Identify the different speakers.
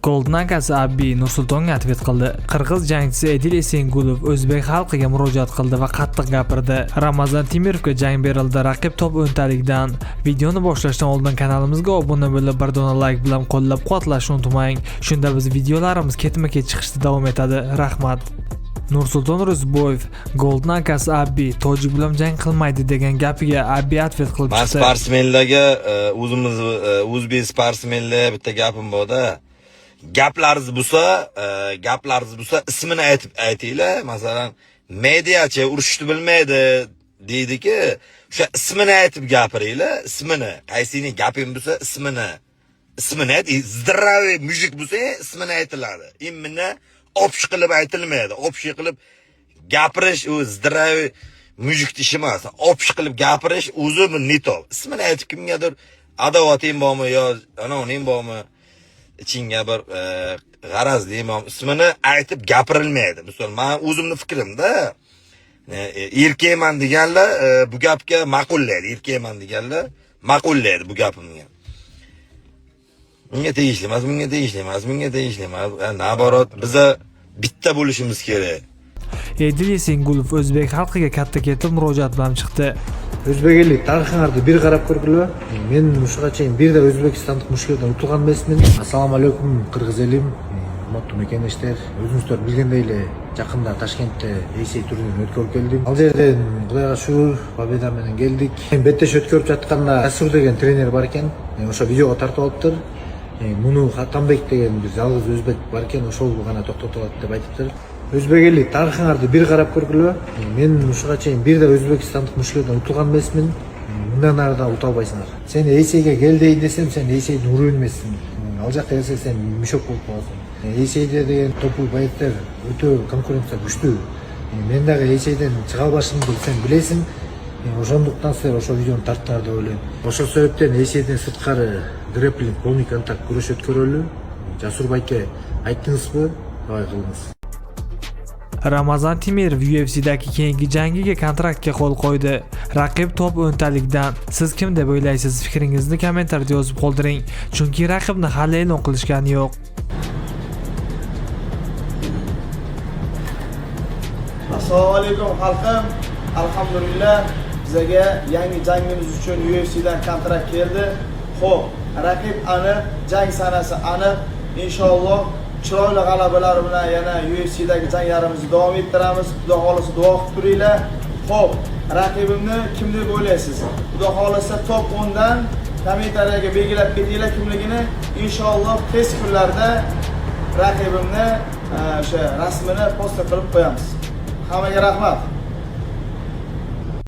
Speaker 1: Golden akasi Abi Nursultonga atvet qildi. Qirg'iz jangchisi Edil Esengulov o'zbek xalqiga murojaat qildi va qattiq gapirdi. Ramazan Temirovga jang berildi. Raqib top o'ntalikdan. Videoni boshlashdan oldin kanalimizga obuna bo'lib, bir dona like bilan qo'llab-quvvatlashni unutmang. Shunda biz videolarimiz ketma-ket chiqishda davom etadi. Rahmat. Nursulton Ro'ziboyev Golden akasi Abi tojik bilan jang qilmaydi degan gapiga Abi atvet qilib chiqdi.
Speaker 2: Men sportsmenlarga o'zimiz o'zbek sportsmenlar bitta gapim bor-da. Gaplaringiz bo'lsa, ismini aytinglar. Masalan, mediachi urushni bilmaydi deydi-ki, o'sha ismini aytib gapiringlar, ismini. Qaysining gaping bo'lsa, ismini ayt. Zdravый mujik bo'lsa, ismini aytiladi. Imini opsh qilib aytilmaydi. Opsh qilib gapirish u zdravый mujik ishi emas. Opsh qilib gapirish o'zi ne to. Ismini aytib kimgadir adovating bormi yo anoning bormi? İçinga bir g'araz deyman, ismini aytib gapirilmaydi. Misol, men o'zimning fikrimda erkakman deganlar bu gapga ma'qullaydi. Erkakman deganlar ma'qullaydi bu gapimni. Bunga tegishli emas. Naborot biza bitta bo'lishimiz kerak.
Speaker 1: Edil Esengulov o'zbek xalqiga katta ketib murojaat bilan chiqdi.
Speaker 3: O'zbek ellik tarixingizga bir qarab ko'rgillar. Men o'shaga chayin bir de O'zbekistonlik mushkullardan utilgan emasman. Assalomu alaykum qirg'iz elim. Hurmatli mekandoshlar, o'zingizlar bilgandaylar, yaqinda Toshkentda Eysey turniriga o'tkazib keldim. Al yerdan Xudoga shukr, pobeda bilan keldik. Men bettesh o'tkazib жатканда Asur degan trener bor ekan. O'sha videoga tartib olibdir. Buni Hatanbek degan bir yolg'iz o'zbek bor ekan, o'sha bo'lganda to'xtatib deb aytibdir. O'zbek ellik tarixingizga bir qarab ko'rgillar. Men o'shaga chayin bir de O'zbekistonlik mushkullardan utilgan emasman. Bundan narida uta olmaysiz. Sen Eyseyga kel deyin desem, sen Eyseyni urmaysan. Al жаққа келсең sen мешок болып қаласың. Eyseyде деген тоpu байттар өте конкуренция күшті. Мен дағы Eyseyден шыға албашымды сен білесің. Ошондуктан силер ошо видеону тарттыңар деп ойлойм. Ошол себептен Eyseyден сырткары грэпплинг, полный контакт күрөш өткөрөлү. Жасур байке айттыңызбы? Давай кылыңыз.
Speaker 1: Ramazan Temirov UFC'dagi keyingi jangiga kontraktga qo'l qo'ydi. Raqib top o'ntalikdan. Siz kim deb o'ylaysiz? Fikringizni kommentarda yozib qoldiring. Chunki raqibni hali e'lon qilishgani yo'q.
Speaker 4: Assalomu alaykum xalqim. Alhamdulillah bizga yangi jangimiz uchun UFC'dan kontrakt keldi. Xo'p, raqib aniq, jang sanasi aniq. Inshaalloh chiroyli g'alabalar bilan yana UFC'dagi janglarimizni davom ettiramiz. Xudo xolisa duo qilib turinglar. Xo'p, raqibimni kim deb o'ylaysiz? Xudo xolisa top 10 dan kommentariyaga belgilab ketinglar kimligini. Inshaalloh tez kunlarda raqibimni o'sha rasmini post qilib qo'yamiz. Hammaga rahmat.